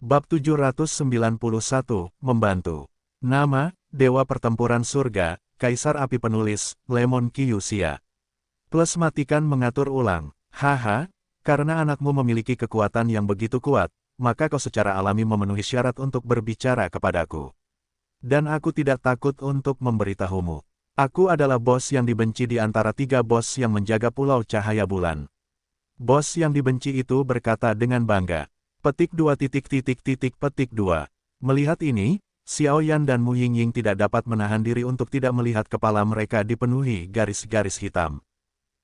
Bab 791, Membantu. Nama, Dewa Pertempuran Surga, Kaisar Api Penulis, Lemon Kyusia. Plus matikan mengatur ulang. Haha, karena anakmu memiliki kekuatan yang begitu kuat, maka kau secara alami memenuhi syarat untuk berbicara kepadaku. Dan aku tidak takut untuk memberitahumu. Aku adalah bos yang dibenci di antara 3 bos yang menjaga Pulau Cahaya Bulan. Bos yang dibenci itu berkata dengan bangga. Petik 2. Melihat ini, Xiao Yan dan Mu Yingying tidak dapat menahan diri untuk tidak melihat kepala mereka dipenuhi garis-garis hitam.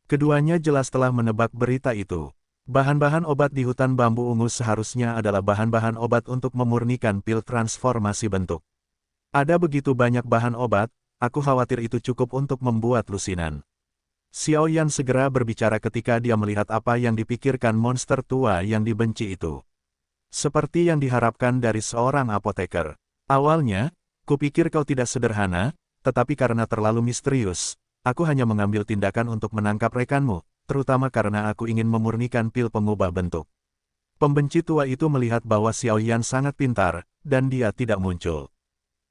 Keduanya jelas telah menebak berita itu. Bahan-bahan obat di hutan bambu ungu seharusnya adalah bahan-bahan obat untuk memurnikan pil transformasi bentuk. Ada begitu banyak bahan obat, aku khawatir itu cukup untuk membuat lusinan. Xiao Yan segera berbicara ketika dia melihat apa yang dipikirkan monster tua yang dibenci itu. Seperti yang diharapkan dari seorang apoteker. Awalnya, kupikir kau tidak sederhana, tetapi karena terlalu misterius, aku hanya mengambil tindakan untuk menangkap rekanmu, terutama karena aku ingin memurnikan pil pengubah bentuk. Pembenci tua itu melihat bahwa Xiao Yan sangat pintar, dan dia tidak muncul.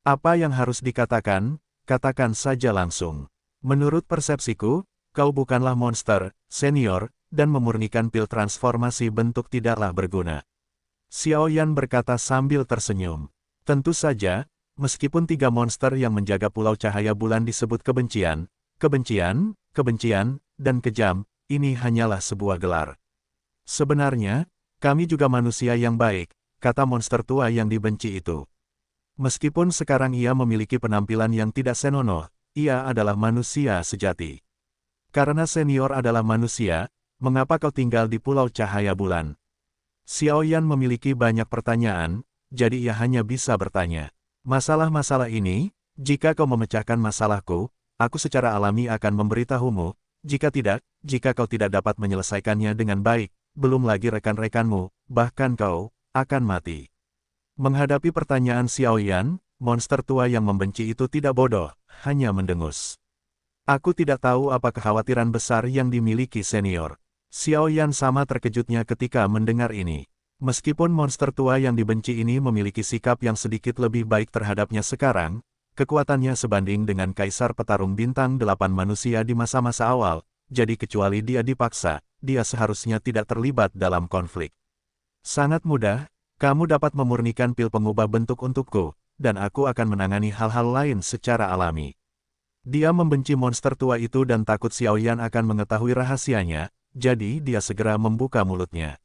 Apa yang harus dikatakan, katakan saja langsung. Menurut persepsiku, kau bukanlah monster, senior, dan memurnikan pil transformasi bentuk tidaklah berguna. Xiao Yan berkata sambil tersenyum. Tentu saja, meskipun 3 monster yang menjaga Pulau Cahaya Bulan disebut kebencian, dan kejam, ini hanyalah sebuah gelar. Sebenarnya, kami juga manusia yang baik, kata monster tua yang dibenci itu. Meskipun sekarang ia memiliki penampilan yang tidak senonoh, ia adalah manusia sejati. Karena senior adalah manusia, mengapa kau tinggal di Pulau Cahaya Bulan? Xiao Yan memiliki banyak pertanyaan, jadi ia hanya bisa bertanya. Masalah-masalah ini, jika kau memecahkan masalahku, aku secara alami akan memberitahumu, jika tidak, jika kau tidak dapat menyelesaikannya dengan baik, belum lagi rekan-rekanmu, bahkan kau, akan mati. Menghadapi pertanyaan Xiao Yan, monster tua yang membenci itu tidak bodoh, hanya mendengus. Aku tidak tahu apa kekhawatiran besar yang dimiliki senior. Xiao Yan sama terkejutnya ketika mendengar ini. Meskipun monster tua yang dibenci ini memiliki sikap yang sedikit lebih baik terhadapnya sekarang, kekuatannya sebanding dengan Kaisar Petarung Bintang 8 manusia di masa-masa awal, jadi kecuali dia dipaksa, dia seharusnya tidak terlibat dalam konflik. Sangat mudah, kamu dapat memurnikan pil pengubah bentuk untukku, dan aku akan menangani hal-hal lain secara alami. Dia membenci monster tua itu dan takut Xiao Yan akan mengetahui rahasianya, jadi dia segera membuka mulutnya.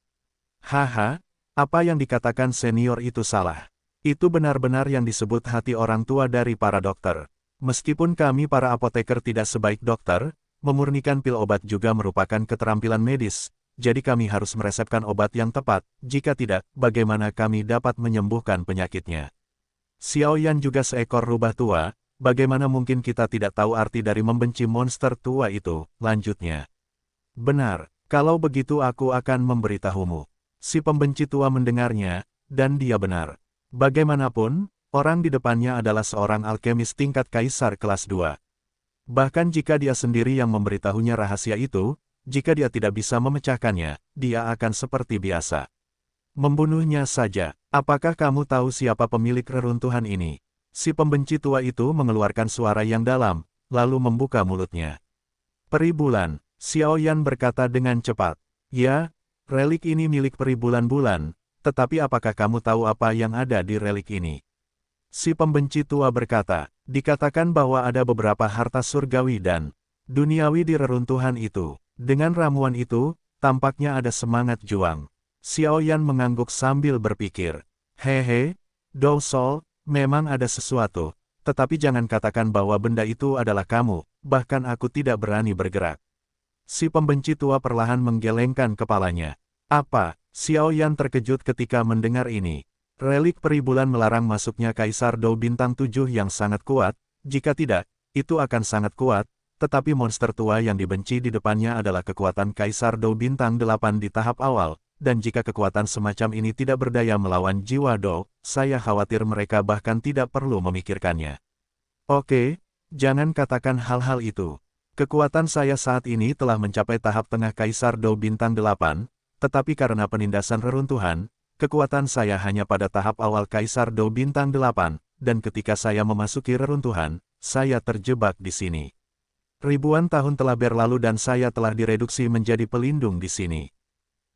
Haha, apa yang dikatakan senior itu salah. Itu benar-benar yang disebut hati orang tua dari para dokter. Meskipun kami para apoteker tidak sebaik dokter, memurnikan pil obat juga merupakan keterampilan medis, jadi kami harus meresepkan obat yang tepat, jika tidak, bagaimana kami dapat menyembuhkan penyakitnya. Xiao Yan juga seekor rubah tua, bagaimana mungkin kita tidak tahu arti dari membenci monster tua itu, lanjutnya. Benar, kalau begitu aku akan memberitahumu. Si pembenci tua mendengarnya, dan dia benar. Bagaimanapun, orang di depannya adalah seorang alkemis tingkat kaisar kelas 2. Bahkan jika dia sendiri yang memberitahunya rahasia itu, jika dia tidak bisa memecahkannya, dia akan seperti biasa. Membunuhnya saja. Apakah kamu tahu siapa pemilik reruntuhan ini? Si pembenci tua itu mengeluarkan suara yang dalam, lalu membuka mulutnya. Peri Bulan. Xiao Yan berkata dengan cepat. Ya, relik ini milik peri bulan-bulan, tetapi apakah kamu tahu apa yang ada di relik ini? Si pembenci tua berkata, dikatakan bahwa ada beberapa harta surgawi dan duniawi di reruntuhan itu. Dengan ramuan itu, tampaknya ada semangat juang. Xiao Yan mengangguk sambil berpikir. Hehe, Dou Sol, memang ada sesuatu, tetapi jangan katakan bahwa benda itu adalah kamu, bahkan aku tidak berani bergerak. Si pembenci tua perlahan menggelengkan kepalanya. Apa? Xiao Yan terkejut ketika mendengar ini. Relik peri bulan melarang masuknya Kaisar Dou Bintang 7 yang sangat kuat, jika tidak, itu akan sangat kuat, tetapi monster tua yang dibenci di depannya adalah kekuatan Kaisar Dou Bintang 8 di tahap awal, dan jika kekuatan semacam ini tidak berdaya melawan jiwa Dou, saya khawatir mereka bahkan tidak perlu memikirkannya. Oke, jangan katakan hal-hal itu. Kekuatan saya saat ini telah mencapai tahap tengah Kaisar Dou Bintang 8, tetapi karena penindasan reruntuhan, kekuatan saya hanya pada tahap awal Kaisar Dou Bintang 8, dan ketika saya memasuki reruntuhan, saya terjebak di sini. Ribuan tahun telah berlalu dan saya telah direduksi menjadi pelindung di sini.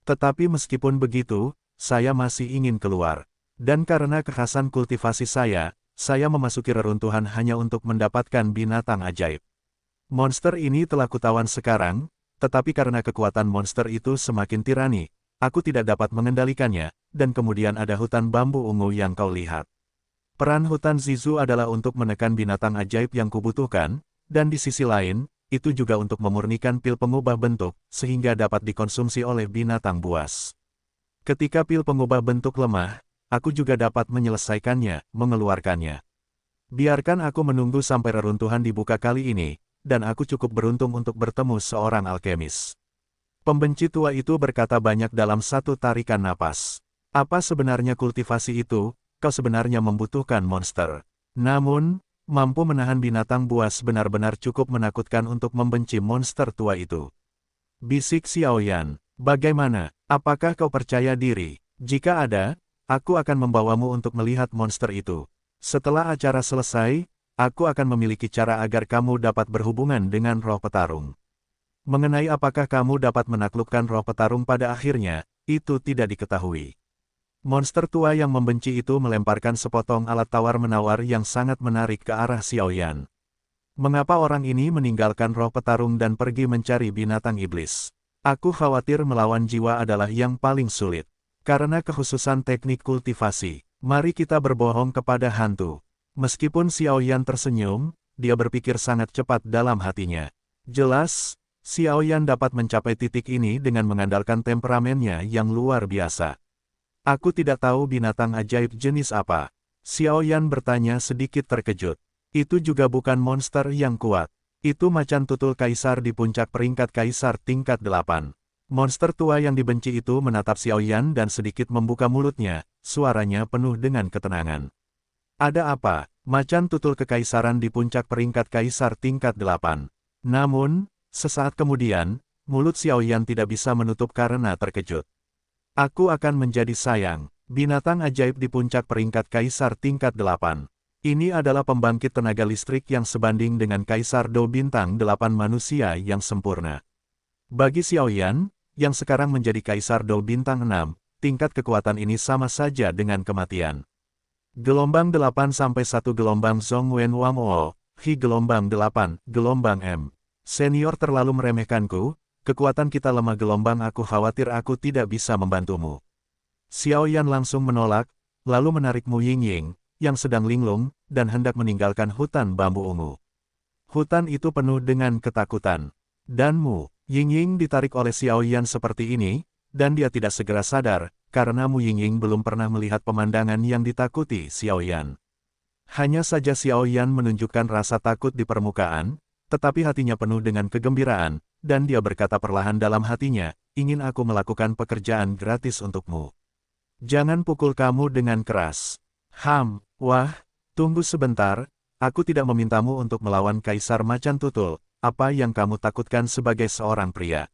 Tetapi meskipun begitu, saya masih ingin keluar. Dan karena kekhasan kultivasi saya memasuki reruntuhan hanya untuk mendapatkan binatang ajaib. Monster ini telah kutawan sekarang, tetapi karena kekuatan monster itu semakin tirani, aku tidak dapat mengendalikannya, dan kemudian ada hutan bambu ungu yang kau lihat. Peran hutan Zizu adalah untuk menekan binatang ajaib yang kubutuhkan, dan di sisi lain, itu juga untuk memurnikan pil pengubah bentuk, sehingga dapat dikonsumsi oleh binatang buas. Ketika pil pengubah bentuk lemah, aku juga dapat menyelesaikannya, mengeluarkannya. Biarkan aku menunggu sampai reruntuhan dibuka kali ini, dan aku cukup beruntung untuk bertemu seorang alkemis. Pembenci tua itu berkata banyak dalam satu tarikan napas. Apa sebenarnya kultivasi itu? Kau sebenarnya membutuhkan monster. Namun, mampu menahan binatang buas benar-benar cukup menakutkan untuk membenci monster tua itu. Bisik Xiaoyan, bagaimana? Apakah kau percaya diri? Jika ada, aku akan membawamu untuk melihat monster itu. Setelah acara selesai, aku akan memiliki cara agar kamu dapat berhubungan dengan roh petarung. Mengenai apakah kamu dapat menaklukkan roh petarung pada akhirnya, itu tidak diketahui. Monster tua yang membenci itu melemparkan sepotong alat tawar-menawar yang sangat menarik ke arah Xiaoyan. Mengapa orang ini meninggalkan roh petarung dan pergi mencari binatang iblis? Aku khawatir melawan jiwa adalah yang paling sulit. Karena kekhususan teknik kultivasi, mari kita berbohong kepada hantu. Meskipun Xiaoyan tersenyum, dia berpikir sangat cepat dalam hatinya. Jelas, Xiaoyan dapat mencapai titik ini dengan mengandalkan temperamennya yang luar biasa. Aku tidak tahu binatang ajaib jenis apa. Xiaoyan bertanya sedikit terkejut. Itu juga bukan monster yang kuat. Itu macan tutul kaisar di puncak peringkat kaisar tingkat 8. Monster tua yang dibenci itu menatap Xiaoyan dan sedikit membuka mulutnya, suaranya penuh dengan ketenangan. Ada apa? Macan tutul kekaisaran di puncak peringkat kaisar tingkat 8. Namun, sesaat kemudian, mulut Xiaoyan tidak bisa menutup karena terkejut. Aku akan menjadi sayang, binatang ajaib di puncak peringkat kaisar tingkat 8. Ini adalah pembangkit tenaga listrik yang sebanding dengan Kaisar Dou Bintang 8 manusia yang sempurna. Bagi Xiaoyan, yang sekarang menjadi Kaisar Dou Bintang 6, tingkat kekuatan ini sama saja dengan kematian. Gelombang 8 sampai 1 gelombang Zhong Wen Wang O, Hi gelombang 8, gelombang M. Senior terlalu meremehkanku. Kekuatan kita lemah gelombang, aku khawatir aku tidak bisa membantumu. Xiaoyan langsung menolak, lalu menarik Mu Yingying, yang sedang linglung, dan hendak meninggalkan hutan bambu ungu. Hutan itu penuh dengan ketakutan. Dan Mu Yingying ditarik oleh Xiaoyan seperti ini, dan dia tidak segera sadar, karena Mu Yingying belum pernah melihat pemandangan yang ditakuti Xiaoyan. Hanya saja Xiaoyan menunjukkan rasa takut di permukaan, tetapi hatinya penuh dengan kegembiraan, dan dia berkata perlahan dalam hatinya, ingin aku melakukan pekerjaan gratis untukmu. Jangan pukul kamu dengan keras. Wah, tunggu sebentar, aku tidak memintamu untuk melawan Kaisar Macan Tutul, apa yang kamu takutkan sebagai seorang pria?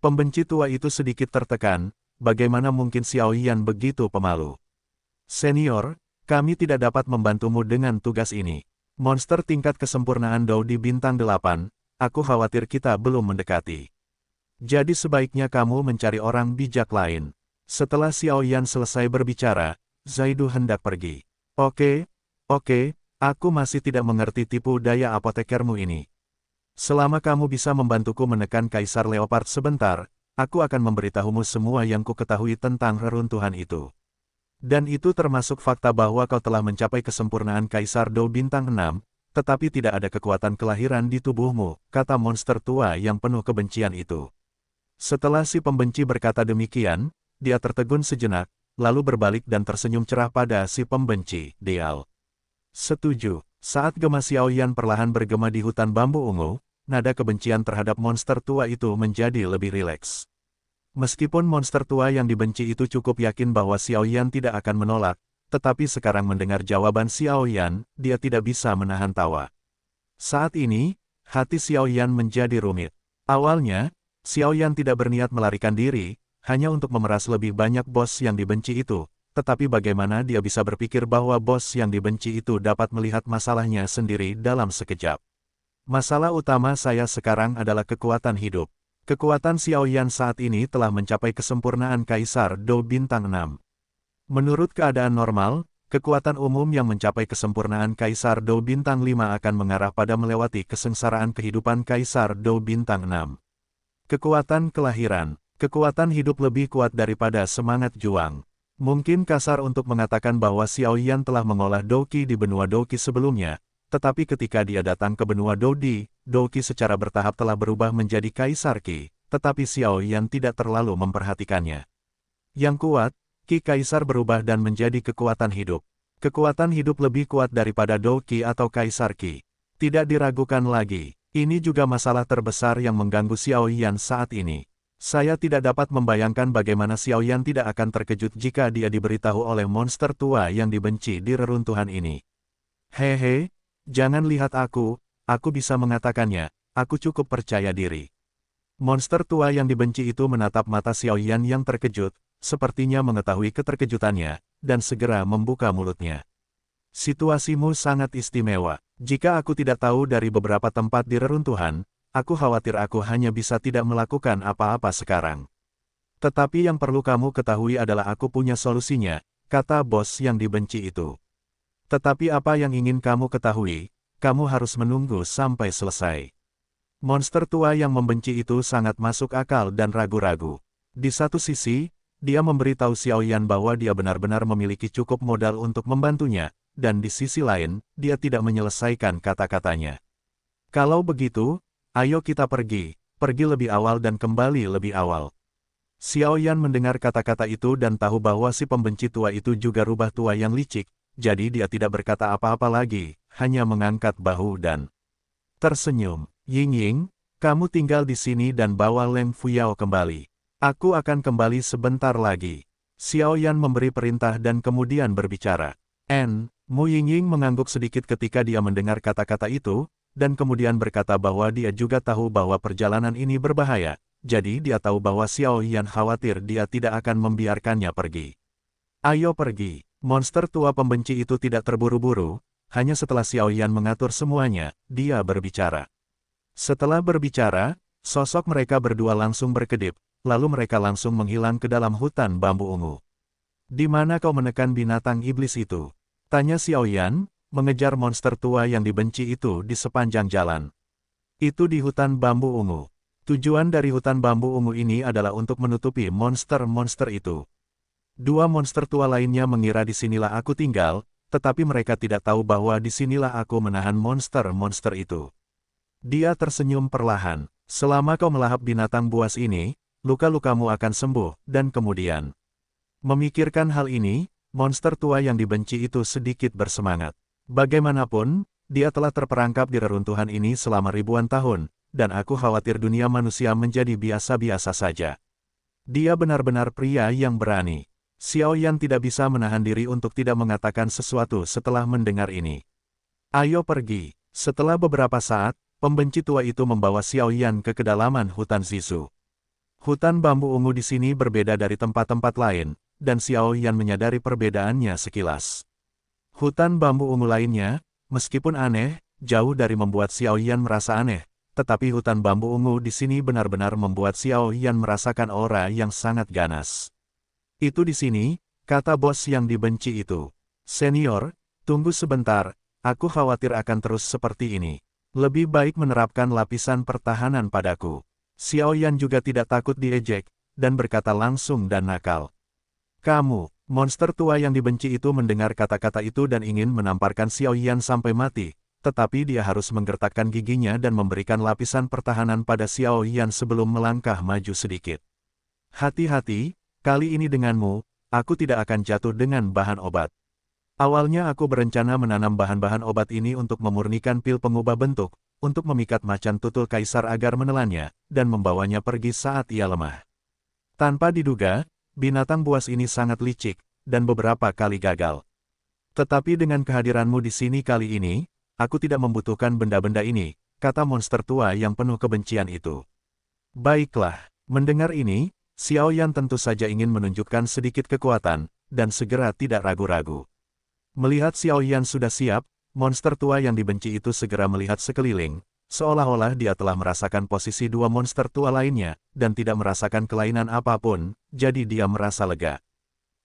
Pembenci tua itu sedikit tertekan, bagaimana mungkin Xiaoyan begitu pemalu? Senior, kami tidak dapat membantumu dengan tugas ini. Monster tingkat kesempurnaan Dou di bintang 8, aku khawatir kita belum mendekati. Jadi sebaiknya kamu mencari orang bijak lain. Setelah Xiaoyan selesai berbicara, Zaidu hendak pergi. Oke, aku masih tidak mengerti tipu daya apotekermu ini. Selama kamu bisa membantuku menekan Kaisar Leopard sebentar, aku akan memberitahumu semua yang ku ketahui tentang reruntuhan itu. Dan itu termasuk fakta bahwa kau telah mencapai kesempurnaan Kaisar Dou bintang 6, tetapi tidak ada kekuatan kelahiran di tubuhmu, kata monster tua yang penuh kebencian itu. Setelah si pembenci berkata demikian, dia tertegun sejenak, lalu berbalik dan tersenyum cerah pada si pembenci, Dial. Setuju, saat gema Xiaoyan perlahan bergema di hutan bambu ungu, nada kebencian terhadap monster tua itu menjadi lebih rileks. Meskipun monster tua yang dibenci itu cukup yakin bahwa Xiaoyan tidak akan menolak, tetapi sekarang mendengar jawaban Xiaoyan, dia tidak bisa menahan tawa. Saat ini, hati Xiaoyan menjadi rumit. Awalnya, Xiaoyan tidak berniat melarikan diri, hanya untuk memeras lebih banyak bos yang dibenci itu, tetapi bagaimana dia bisa berpikir bahwa bos yang dibenci itu dapat melihat masalahnya sendiri dalam sekejap. Masalah utama saya sekarang adalah kekuatan hidup. Kekuatan Xiaoyan saat ini telah mencapai kesempurnaan Kaisar Dou Bintang 6. Menurut keadaan normal, kekuatan umum yang mencapai kesempurnaan Kaisar Dou Bintang 5 akan mengarah pada melewati kesengsaraan kehidupan Kaisar Dou Bintang 6. Kekuatan kelahiran, kekuatan hidup lebih kuat daripada semangat juang. Mungkin kasar untuk mengatakan bahwa Xiaoyan telah mengolah Douqi di benua Douqi sebelumnya, tetapi ketika dia datang ke benua Doudi, Douqi secara bertahap telah berubah menjadi Kaisar Qi, tetapi Xiaoyan tidak terlalu memperhatikannya. Yang kuat, Qi Kaisar berubah dan menjadi kekuatan hidup. Kekuatan hidup lebih kuat daripada Douqi atau Kaisar Qi. Tidak diragukan lagi, ini juga masalah terbesar yang mengganggu Xiaoyan saat ini. Saya tidak dapat membayangkan bagaimana Xiaoyan tidak akan terkejut jika dia diberitahu oleh monster tua yang dibenci di reruntuhan ini. Hehe, jangan lihat aku bisa mengatakannya, aku cukup percaya diri. Monster tua yang dibenci itu menatap mata Xiaoyan yang terkejut, sepertinya mengetahui keterkejutannya, dan segera membuka mulutnya. Situasimu sangat istimewa. Jika aku tidak tahu dari beberapa tempat di reruntuhan, aku khawatir aku hanya bisa tidak melakukan apa-apa sekarang. Tetapi yang perlu kamu ketahui adalah aku punya solusinya, kata bos yang dibenci itu. Tetapi apa yang ingin kamu ketahui, kamu harus menunggu sampai selesai. Monster tua yang membenci itu sangat masuk akal dan ragu-ragu. Di satu sisi, dia memberitahu Xiaoyan bahwa dia benar-benar memiliki cukup modal untuk membantunya, dan di sisi lain, dia tidak menyelesaikan kata-katanya. Kalau begitu, ayo kita pergi lebih awal dan kembali lebih awal. Xiaoyan mendengar kata-kata itu dan tahu bahwa si pembenci tua itu juga rubah tua yang licik, jadi dia tidak berkata apa-apa lagi, hanya mengangkat bahu dan tersenyum. Ying, kamu tinggal di sini dan bawa Leng Fuyao kembali. Aku akan kembali sebentar lagi. Xiaoyan memberi perintah dan kemudian berbicara. Mu Ying mengangguk sedikit ketika dia mendengar kata-kata itu, dan kemudian berkata bahwa dia juga tahu bahwa perjalanan ini berbahaya, jadi dia tahu bahwa Xiaoyan khawatir dia tidak akan membiarkannya pergi. Ayo pergi. Monster tua pembenci itu tidak terburu-buru, hanya setelah Xiaoyan mengatur semuanya, dia berbicara. Setelah berbicara, sosok mereka berdua langsung berkedip, lalu mereka langsung menghilang ke dalam hutan bambu ungu. Di mana kau menekan binatang iblis itu? Tanya Xiaoyan, mengejar monster tua yang dibenci itu di sepanjang jalan. Itu di hutan bambu ungu. Tujuan dari hutan bambu ungu ini adalah untuk menutupi monster-monster itu. Dua monster tua lainnya mengira disinilah aku tinggal, tetapi mereka tidak tahu bahwa disinilah aku menahan monster-monster itu. Dia tersenyum perlahan. Selama kau melahap binatang buas ini, luka-lukamu akan sembuh, dan kemudian. Memikirkan hal ini, monster tua yang dibenci itu sedikit bersemangat. Bagaimanapun, dia telah terperangkap di reruntuhan ini selama ribuan tahun, dan aku khawatir dunia manusia menjadi biasa-biasa saja. Dia benar-benar pria yang berani. Xiaoyan tidak bisa menahan diri untuk tidak mengatakan sesuatu setelah mendengar ini. Ayo pergi. Setelah beberapa saat, pembenci tua itu membawa Xiaoyan ke kedalaman hutan Zisu. Hutan bambu ungu di sini berbeda dari tempat-tempat lain, dan Xiaoyan menyadari perbedaannya sekilas. Hutan bambu ungu lainnya, meskipun aneh, jauh dari membuat Xiaoyan merasa aneh, tetapi hutan bambu ungu di sini benar-benar membuat Xiaoyan merasakan aura yang sangat ganas. Itu di sini, kata bos yang dibenci itu. Senior, tunggu sebentar, aku khawatir akan terus seperti ini. Lebih baik menerapkan lapisan pertahanan padaku. Xiaoyan juga tidak takut diejek, dan berkata langsung dan nakal. Kamu, monster tua yang dibenci itu mendengar kata-kata itu dan ingin menamparkan Xiaoyan sampai mati, tetapi dia harus menggertakkan giginya dan memberikan lapisan pertahanan pada Xiaoyan sebelum melangkah maju sedikit. Hati-hati, kali ini denganmu, aku tidak akan jatuh dengan bahan obat. Awalnya aku berencana menanam bahan-bahan obat ini untuk memurnikan pil pengubah bentuk, untuk memikat macan tutul kaisar agar menelannya, dan membawanya pergi saat ia lemah. Tanpa diduga, binatang buas ini sangat licik, dan beberapa kali gagal. Tetapi dengan kehadiranmu di sini kali ini, aku tidak membutuhkan benda-benda ini, kata monster tua yang penuh kebencian itu. Baiklah, mendengar ini, Xiao Yan tentu saja ingin menunjukkan sedikit kekuatan, dan segera tidak ragu-ragu. Melihat Xiao Yan sudah siap, monster tua yang dibenci itu segera melihat sekeliling, seolah-olah dia telah merasakan posisi dua monster tua lainnya, dan tidak merasakan kelainan apapun, jadi dia merasa lega.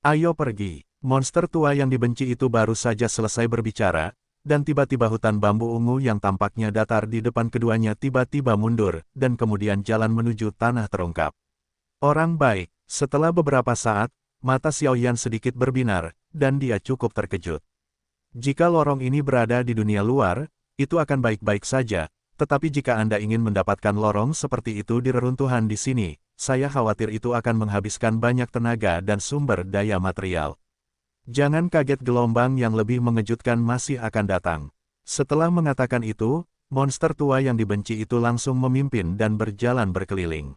Ayo pergi. Monster tua yang dibenci itu baru saja selesai berbicara, dan tiba-tiba hutan bambu ungu yang tampaknya datar di depan keduanya tiba-tiba mundur, dan kemudian jalan menuju tanah terungkap. Orang baik. Setelah beberapa saat, mata Xiao Yan sedikit berbinar, dan dia cukup terkejut. Jika lorong ini berada di dunia luar, itu akan baik-baik saja, tetapi jika Anda ingin mendapatkan lorong seperti itu di reruntuhan di sini, saya khawatir itu akan menghabiskan banyak tenaga dan sumber daya material. Jangan kaget, gelombang yang lebih mengejutkan masih akan datang. Setelah mengatakan itu, monster tua yang dibenci itu langsung memimpin dan berjalan berkeliling.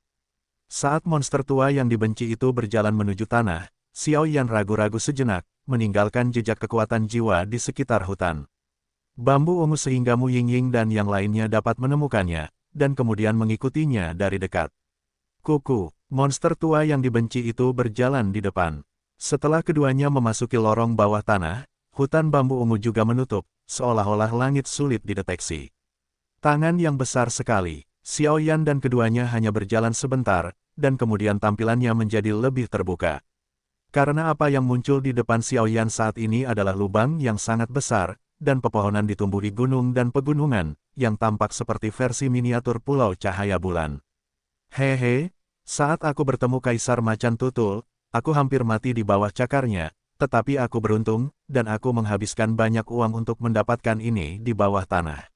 Saat monster tua yang dibenci itu berjalan menuju tanah, Xiao Yan ragu-ragu sejenak, meninggalkan jejak kekuatan jiwa di sekitar hutan bambu ungu sehingga Mu Yingying dan yang lainnya dapat menemukannya, dan kemudian mengikutinya dari dekat. Kuku, monster tua yang dibenci itu berjalan di depan. Setelah keduanya memasuki lorong bawah tanah, hutan bambu ungu juga menutup, seolah-olah langit sulit dideteksi. Tangan yang besar sekali, Xiao Yan dan keduanya hanya berjalan sebentar, dan kemudian tampilannya menjadi lebih terbuka. Karena apa yang muncul di depan Xiao Yan saat ini adalah lubang yang sangat besar, dan pepohonan ditumbuhi gunung dan pegunungan, yang tampak seperti versi miniatur pulau cahaya bulan. Hehe, saat aku bertemu Kaisar Macan Tutul, aku hampir mati di bawah cakarnya, tetapi aku beruntung, dan aku menghabiskan banyak uang untuk mendapatkan ini di bawah tanah.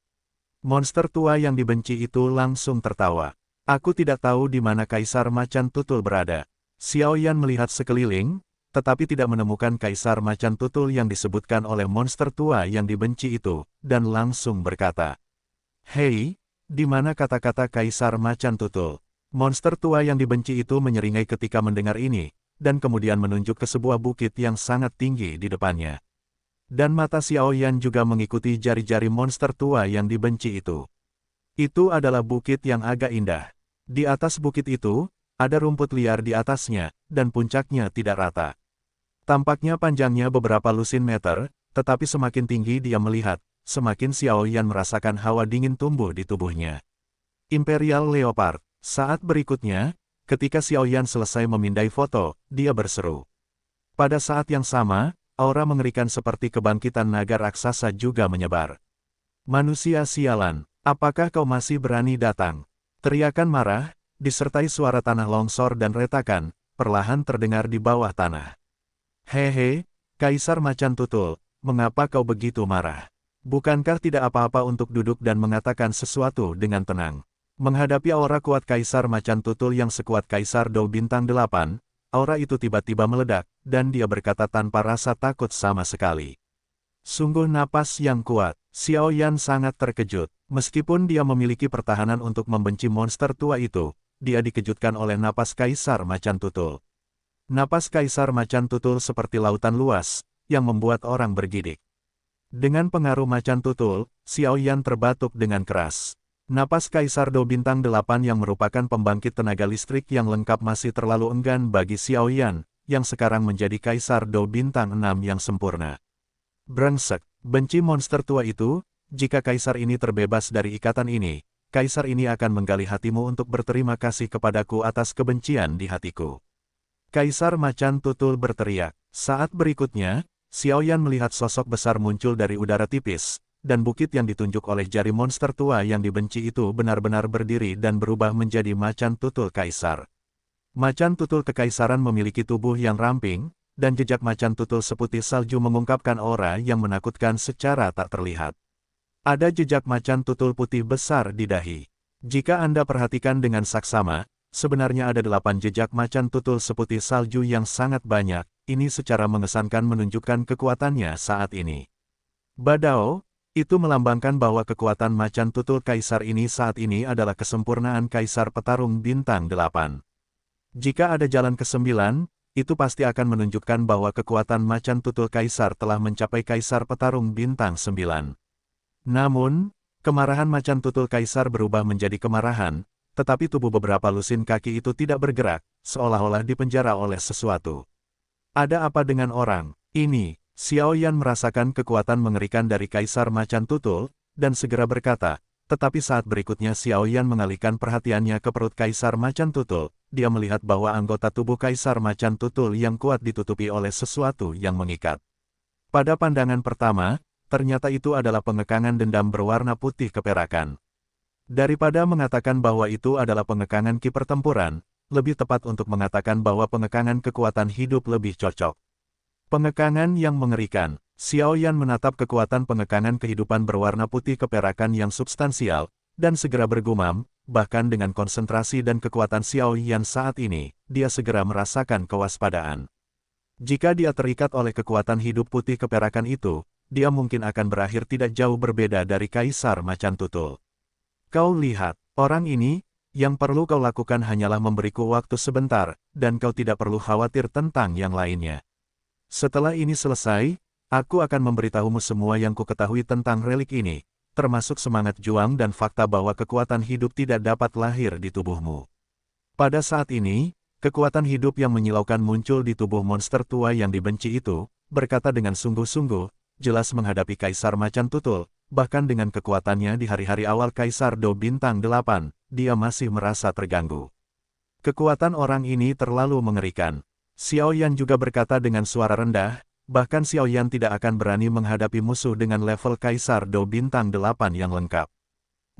Monster tua yang dibenci itu langsung tertawa. Aku tidak tahu di mana Kaisar Macan Tutul berada. Xiao Yan melihat sekeliling, tetapi tidak menemukan Kaisar Macan Tutul yang disebutkan oleh monster tua yang dibenci itu, dan langsung berkata, "Hei, di mana kata-kata Kaisar Macan Tutul?" Monster tua yang dibenci itu menyeringai ketika mendengar ini, dan kemudian menunjuk ke sebuah bukit yang sangat tinggi di depannya. Dan mata Xiao Yan juga mengikuti jari-jari monster tua yang dibenci itu. Itu adalah bukit yang agak indah. Di atas bukit itu, ada rumput liar di atasnya, dan puncaknya tidak rata. Tampaknya panjangnya beberapa lusin meter, tetapi semakin tinggi dia melihat, semakin Xiao Yan merasakan hawa dingin tumbuh di tubuhnya. Imperial Leopard. Saat berikutnya, ketika Xiao Yan selesai memindai foto, dia berseru. Pada saat yang sama, aura mengerikan seperti kebangkitan naga raksasa juga menyebar. "Manusia sialan, apakah kau masih berani datang?" Teriakan marah, disertai suara tanah longsor dan retakan, perlahan terdengar di bawah tanah. "Hehe, Kaisar Macan Tutul, mengapa kau begitu marah? Bukankah tidak apa-apa untuk duduk dan mengatakan sesuatu dengan tenang?" Menghadapi aura kuat Kaisar Macan Tutul yang sekuat Kaisar Dou Bintang 8, aura itu tiba-tiba meledak, dan dia berkata tanpa rasa takut sama sekali. Sungguh napas yang kuat. Xiao Yan sangat terkejut. Meskipun dia memiliki pertahanan untuk membenci monster tua itu, dia dikejutkan oleh napas Kaisar Macan Tutul. Napas Kaisar Macan Tutul seperti lautan luas, yang membuat orang bergidik. Dengan pengaruh Macan Tutul, Xiao Yan terbatuk dengan keras. Napas Kaisar Dou Bintang 8 yang merupakan pembangkit tenaga listrik yang lengkap masih terlalu enggan bagi Xiao Yan, yang sekarang menjadi Kaisar Dou Bintang 6 yang sempurna. Brengsek, benci monster tua itu, jika Kaisar ini terbebas dari ikatan ini, Kaisar ini akan menggali hatimu untuk berterima kasih kepadaku atas kebencian di hatiku. Kaisar Macan Tutul berteriak. Saat berikutnya, Xiao Yan melihat sosok besar muncul dari udara tipis, dan bukit yang ditunjuk oleh jari monster tua yang dibenci itu benar-benar berdiri dan berubah menjadi Macan Tutul Kaisar. Macan Tutul Kekaisaran memiliki tubuh yang ramping, dan jejak Macan Tutul seputih salju mengungkapkan aura yang menakutkan secara tak terlihat. Ada jejak Macan Tutul putih besar di dahi. Jika Anda perhatikan dengan saksama, sebenarnya ada 8 jejak Macan Tutul seputih salju yang sangat banyak, ini secara mengesankan menunjukkan kekuatannya saat ini. Badao, itu melambangkan bahwa kekuatan Macan Tutul Kaisar ini saat ini adalah kesempurnaan Kaisar Petarung Bintang 8. Jika ada jalan ke-9, itu pasti akan menunjukkan bahwa kekuatan Macan Tutul Kaisar telah mencapai Kaisar Petarung Bintang 9. Namun, kemarahan Macan Tutul Kaisar berubah menjadi kemarahan, tetapi tubuh beberapa lusin kaki itu tidak bergerak, seolah-olah dipenjara oleh sesuatu. Ada apa dengan orang ini? Xiao Yan merasakan kekuatan mengerikan dari Kaisar Macan Tutul, dan segera berkata, tetapi saat berikutnya Xiao Yan mengalihkan perhatiannya ke perut Kaisar Macan Tutul. Dia melihat bahwa anggota tubuh Kaisar Macan Tutul yang kuat ditutupi oleh sesuatu yang mengikat. Pada pandangan pertama, ternyata itu adalah pengekangan dendam berwarna putih keperakan. Daripada mengatakan bahwa itu adalah pengekangan ki pertempuran, lebih tepat untuk mengatakan bahwa pengekangan kekuatan hidup lebih cocok. Pengekangan yang mengerikan. Xiao Yan menatap kekuatan pengekangan kehidupan berwarna putih keperakan yang substansial, dan segera bergumam, bahkan dengan konsentrasi dan kekuatan Xiao Yan saat ini, dia segera merasakan kewaspadaan. Jika dia terikat oleh kekuatan hidup putih keperakan itu, dia mungkin akan berakhir tidak jauh berbeda dari Kaisar Macan Tutul. Kau lihat, orang ini, yang perlu kau lakukan hanyalah memberiku waktu sebentar, dan kau tidak perlu khawatir tentang yang lainnya. Setelah ini selesai, aku akan memberitahumu semua yang kuketahui tentang relik ini, termasuk semangat juang dan fakta bahwa kekuatan hidup tidak dapat lahir di tubuhmu. Pada saat ini, kekuatan hidup yang menyilaukan muncul di tubuh monster tua yang dibenci itu, berkata dengan sungguh-sungguh, jelas menghadapi Kaisar Macan Tutul, bahkan dengan kekuatannya di hari-hari awal Kaisar Do Bintang 8, dia masih merasa terganggu. Kekuatan orang ini terlalu mengerikan. Xiao Yan juga berkata dengan suara rendah, bahkan Xiao Yan tidak akan berani menghadapi musuh dengan level Kaisar Do Bintang 8 yang lengkap.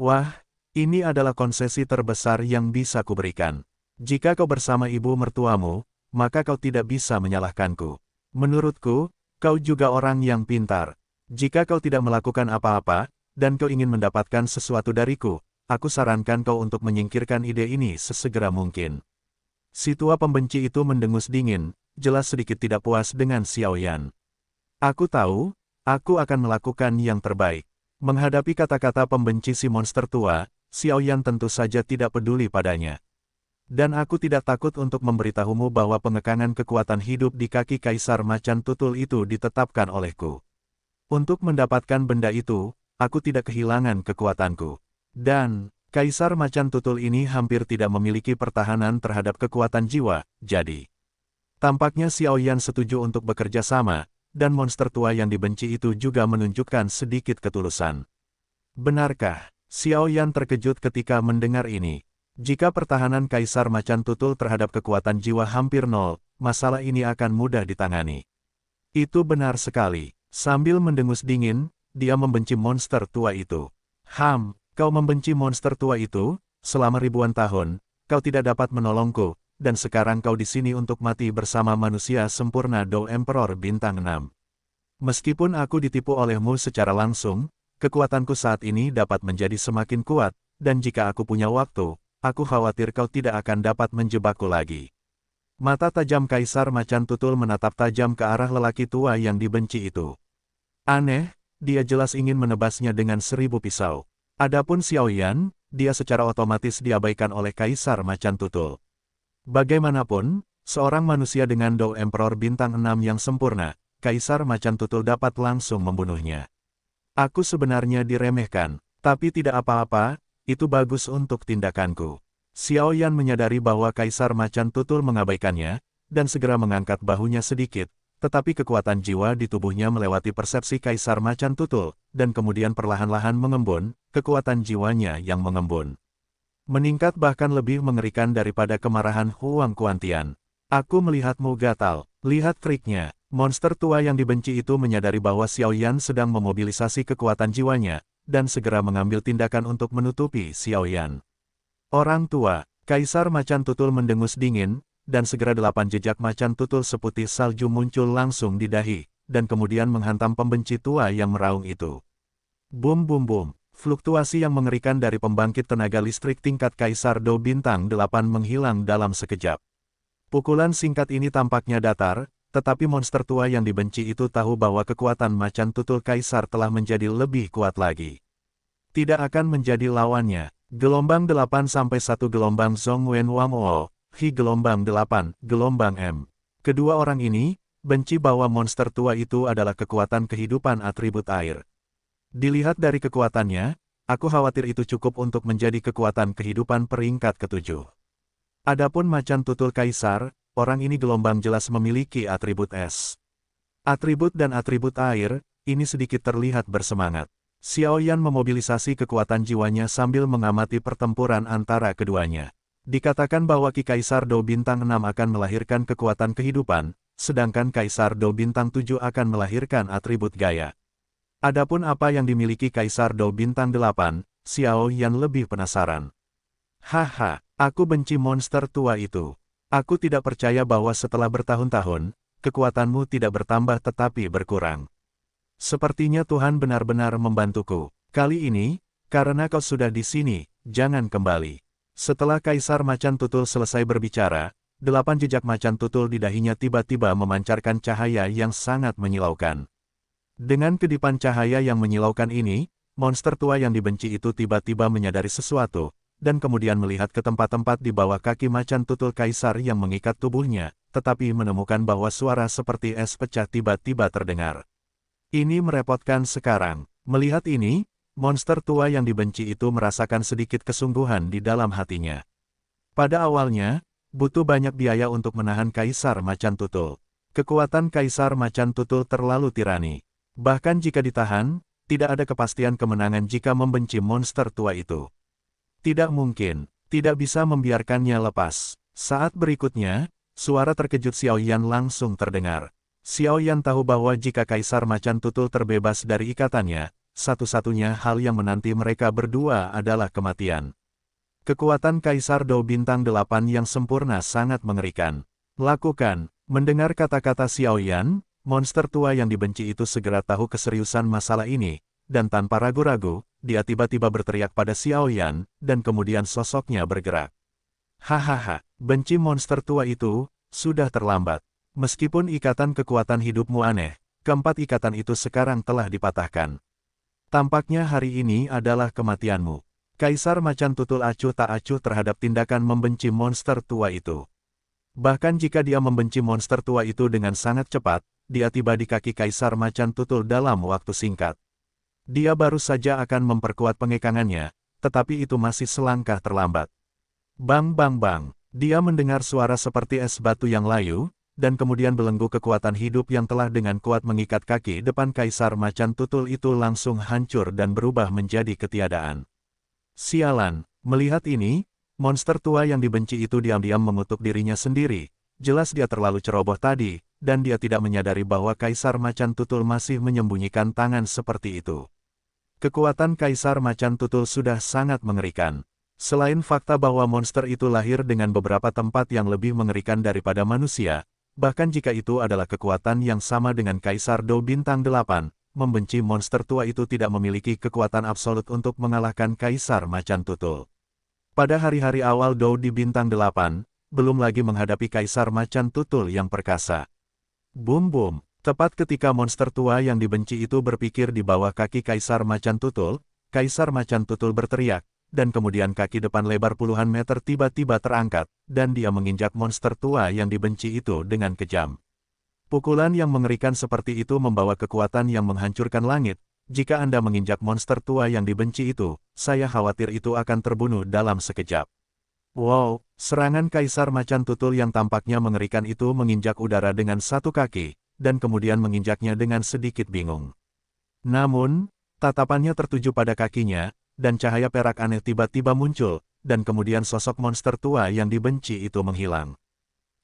Wah, ini adalah konsesi terbesar yang bisa kuberikan. Jika kau bersama ibu mertuamu, maka kau tidak bisa menyalahkanku. Menurutku, kau juga orang yang pintar. Jika kau tidak melakukan apa-apa, dan kau ingin mendapatkan sesuatu dariku, aku sarankan kau untuk menyingkirkan ide ini sesegera mungkin. Si tua pembenci itu mendengus dingin, jelas sedikit tidak puas dengan Xiao Yan. Aku tahu, aku akan melakukan yang terbaik. Menghadapi kata-kata pembenci si monster tua, Xiao Yan tentu saja tidak peduli padanya. Dan aku tidak takut untuk memberitahumu bahwa pengekangan kekuatan hidup di kaki Kaisar Macan Tutul itu ditetapkan olehku. Untuk mendapatkan benda itu, aku tidak kehilangan kekuatanku. Dan Kaisar Macan Tutul ini hampir tidak memiliki pertahanan terhadap kekuatan jiwa, jadi tampaknya Xiao Yan setuju untuk bekerja sama, dan monster tua yang dibenci itu juga menunjukkan sedikit ketulusan. Benarkah? Xiao Yan terkejut ketika mendengar ini. Jika pertahanan Kaisar Macan Tutul terhadap kekuatan jiwa hampir nol, masalah ini akan mudah ditangani. Itu benar sekali. Sambil mendengus dingin, dia membenci monster tua itu. Kau membenci monster tua itu? Selama ribuan tahun, kau tidak dapat menolongku, dan sekarang kau di sini untuk mati bersama manusia sempurna Do Emperor Bintang 6. Meskipun aku ditipu olehmu secara langsung, kekuatanku saat ini dapat menjadi semakin kuat, dan jika aku punya waktu, aku khawatir kau tidak akan dapat menjebakku lagi. Mata tajam Kaisar Macan Tutul menatap tajam ke arah lelaki tua yang dibenci itu. Aneh, dia jelas ingin menebasnya dengan 1000 pisau. Adapun Xiao Yan, dia secara otomatis diabaikan oleh Kaisar Macan Tutul. Bagaimanapun, seorang manusia dengan Do Emperor Bintang 6 yang sempurna, Kaisar Macan Tutul dapat langsung membunuhnya. Aku sebenarnya diremehkan, tapi tidak apa-apa, itu bagus untuk tindakanku. Xiao Yan menyadari bahwa Kaisar Macan Tutul mengabaikannya, dan segera mengangkat bahunya sedikit, tetapi kekuatan jiwa di tubuhnya melewati persepsi Kaisar Macan Tutul, dan kemudian perlahan-lahan mengembun, kekuatan jiwanya yang mengembun. Meningkat bahkan lebih mengerikan daripada kemarahan Huang Kuantian. Aku melihatmu gatal, lihat kriknya. Monster tua yang dibenci itu menyadari bahwa Xiao Yan sedang memobilisasi kekuatan jiwanya, dan segera mengambil tindakan untuk menutupi Xiao Yan. Orang tua, Kaisar Macan Tutul mendengus dingin, dan segera 8 jejak macan tutul seputih salju muncul langsung di dahi, dan kemudian menghantam pembenci tua yang meraung itu. Bum bum bum, fluktuasi yang mengerikan dari pembangkit tenaga listrik tingkat Kaisar Do Bintang 8 menghilang dalam sekejap. Pukulan singkat ini tampaknya datar, tetapi monster tua yang dibenci itu tahu bahwa kekuatan macan tutul Kaisar telah menjadi lebih kuat lagi. Tidak akan menjadi lawannya. Gelombang 8 sampai 1 gelombang Zhong Wen Wang O, Hi gelombang 8, gelombang M. Kedua orang ini, benci bahwa monster tua itu adalah kekuatan kehidupan atribut air. Dilihat dari kekuatannya, Aku khawatir itu cukup untuk menjadi kekuatan kehidupan peringkat ketujuh. Adapun macan tutul kaisar, orang ini gelombang jelas memiliki atribut es. Atribut dan atribut air, ini sedikit terlihat bersemangat. Xiaoyan memobilisasi kekuatan jiwanya sambil mengamati pertempuran antara keduanya. Dikatakan bahwa Ki Kaisar Do Bintang 6 akan melahirkan kekuatan kehidupan, sedangkan Kaisar Do Bintang 7 akan melahirkan atribut gaya. Adapun apa yang dimiliki Kaisar Do Bintang 8, Xiaoyan lebih penasaran. Haha, aku benci monster tua itu. Aku tidak percaya bahwa setelah bertahun-tahun, kekuatanmu tidak bertambah tetapi berkurang. Sepertinya Tuhan benar-benar membantuku. Kali ini, karena kau sudah di sini, jangan kembali. Setelah Kaisar Macan Tutul selesai berbicara, 8 jejak macan tutul di dahinya tiba-tiba memancarkan cahaya yang sangat menyilaukan. Dengan kedipan cahaya yang menyilaukan ini, monster tua yang dibenci itu tiba-tiba menyadari sesuatu, dan kemudian melihat ke tempat-tempat di bawah kaki macan tutul kaisar yang mengikat tubuhnya, tetapi menemukan bahwa suara seperti es pecah tiba-tiba terdengar. Ini merepotkan sekarang. Melihat ini, monster tua yang dibenci itu merasakan sedikit kesungguhan di dalam hatinya. Pada awalnya, butuh banyak biaya untuk menahan kaisar macan tutul. Kekuatan kaisar macan tutul terlalu tirani. Bahkan jika ditahan, tidak ada kepastian kemenangan jika membenci monster tua itu. Tidak mungkin, tidak bisa membiarkannya lepas. Saat berikutnya, suara terkejut Xiaoyan langsung terdengar. Xiaoyan tahu bahwa jika Kaisar Macan Tutul terbebas dari ikatannya, satu-satunya hal yang menanti mereka berdua adalah kematian. Kekuatan Kaisar Do Bintang 8 yang sempurna sangat mengerikan. Lakukan, mendengar kata-kata Xiaoyan, monster tua yang dibenci itu segera tahu keseriusan masalah ini, dan tanpa ragu-ragu, dia tiba-tiba berteriak pada Xiaoyan, dan kemudian sosoknya bergerak. Hahaha, benci monster tua itu, sudah terlambat. Meskipun ikatan kekuatan hidupmu aneh, keempat ikatan itu sekarang telah dipatahkan. Tampaknya hari ini adalah kematianmu. Kaisar Macan Tutul acuh tak acuh terhadap tindakan membenci monster tua itu. Bahkan jika dia membenci monster tua itu dengan sangat cepat, dia tiba di kaki Kaisar Macan Tutul dalam waktu singkat. Dia baru saja akan memperkuat pengekangannya, tetapi itu masih selangkah terlambat. Bang bang bang, dia mendengar suara seperti es batu yang layu, dan kemudian belenggu kekuatan hidup yang telah dengan kuat mengikat kaki depan Kaisar Macan Tutul itu langsung hancur dan berubah menjadi ketiadaan. Sialan, melihat ini, monster tua yang dibenci itu diam-diam mengutuk dirinya sendiri. Jelas dia terlalu ceroboh tadi, dan dia tidak menyadari bahwa Kaisar Macan Tutul masih menyembunyikan tangan seperti itu. Kekuatan Kaisar Macan Tutul sudah sangat mengerikan. Selain fakta bahwa monster itu lahir dengan beberapa tempat yang lebih mengerikan daripada manusia, bahkan jika itu adalah kekuatan yang sama dengan Kaisar Do Bintang 8, membenci monster tua itu tidak memiliki kekuatan absolut untuk mengalahkan Kaisar Macan Tutul. Pada hari-hari awal Do di Bintang 8, belum lagi menghadapi Kaisar Macan Tutul yang perkasa. Boom-boom, tepat ketika monster tua yang dibenci itu berpikir di bawah kaki Kaisar Macan Tutul, Kaisar Macan Tutul berteriak, dan kemudian kaki depan lebar puluhan meter tiba-tiba terangkat, dan dia menginjak monster tua yang dibenci itu dengan kejam. Pukulan yang mengerikan seperti itu membawa kekuatan yang menghancurkan langit. Jika Anda menginjak monster tua yang dibenci itu, saya khawatir itu akan terbunuh dalam sekejap. Wow, serangan Kaisar Macan Tutul yang tampaknya mengerikan itu menginjak udara dengan satu kaki, dan kemudian menginjaknya dengan sedikit bingung. Namun, tatapannya tertuju pada kakinya, dan cahaya perak aneh tiba-tiba muncul, dan kemudian sosok monster tua yang dibenci itu menghilang.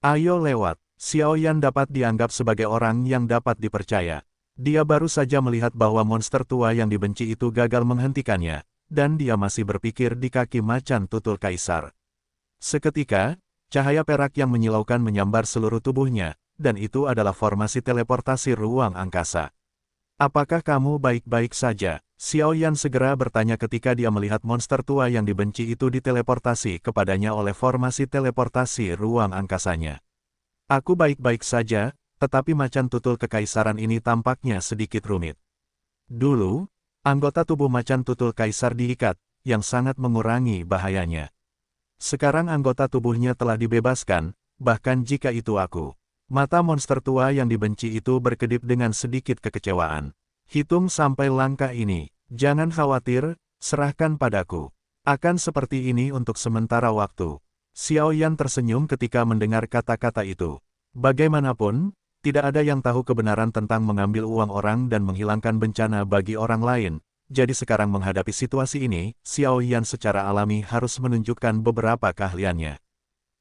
Ayo lewat, Xiaoyan dapat dianggap sebagai orang yang dapat dipercaya. Dia baru saja melihat bahwa monster tua yang dibenci itu gagal menghentikannya, dan dia masih berpikir di kaki Macan Tutul Kaisar. Seketika, cahaya perak yang menyilaukan menyambar seluruh tubuhnya, dan itu adalah formasi teleportasi ruang angkasa. Apakah kamu baik-baik saja? Xiaoyan segera bertanya ketika dia melihat monster tua yang dibenci itu diteleportasi kepadanya oleh formasi teleportasi ruang angkasanya. Aku baik-baik saja, tetapi Macan Tutul Kekaisaran ini tampaknya sedikit rumit. Dulu, anggota tubuh Macan Tutul Kaisar diikat, yang sangat mengurangi bahayanya. Sekarang anggota tubuhnya telah dibebaskan, bahkan jika itu aku. Mata monster tua yang dibenci itu berkedip dengan sedikit kekecewaan. Hitung sampai langkah ini. Jangan khawatir, Serahkan padaku. Akan seperti ini untuk sementara waktu. Xiao Yan tersenyum ketika mendengar kata-kata itu. Bagaimanapun, tidak ada yang tahu kebenaran tentang mengambil uang orang dan menghilangkan bencana bagi orang lain. Jadi sekarang menghadapi situasi ini, Xiao Yan secara alami harus menunjukkan beberapa keahliannya.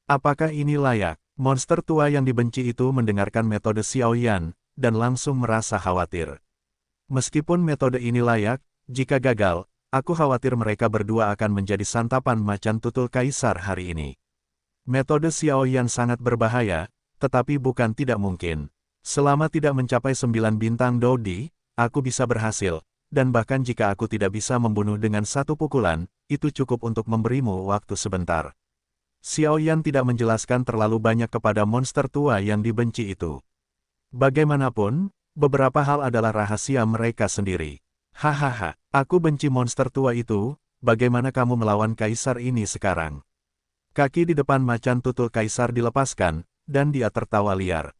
Apakah ini layak? Monster tua yang dibenci itu mendengarkan metode Xiao Yan, dan langsung merasa khawatir. Meskipun metode ini layak, jika gagal, aku khawatir mereka berdua akan menjadi santapan macan tutul kaisar hari ini. Metode Xiao Yan sangat berbahaya, tetapi bukan tidak mungkin. Selama tidak mencapai 9 bintang Dodi, aku bisa berhasil, dan bahkan jika aku tidak bisa membunuh dengan satu pukulan, itu cukup untuk memberimu waktu sebentar. Xiao Yan tidak menjelaskan terlalu banyak kepada monster tua yang dibenci itu. Bagaimanapun, beberapa hal adalah rahasia mereka sendiri. Hahaha, aku benci monster tua itu, bagaimana kamu melawan kaisar ini sekarang? Kaki di depan macan tutul kaisar dilepaskan, dan dia tertawa liar.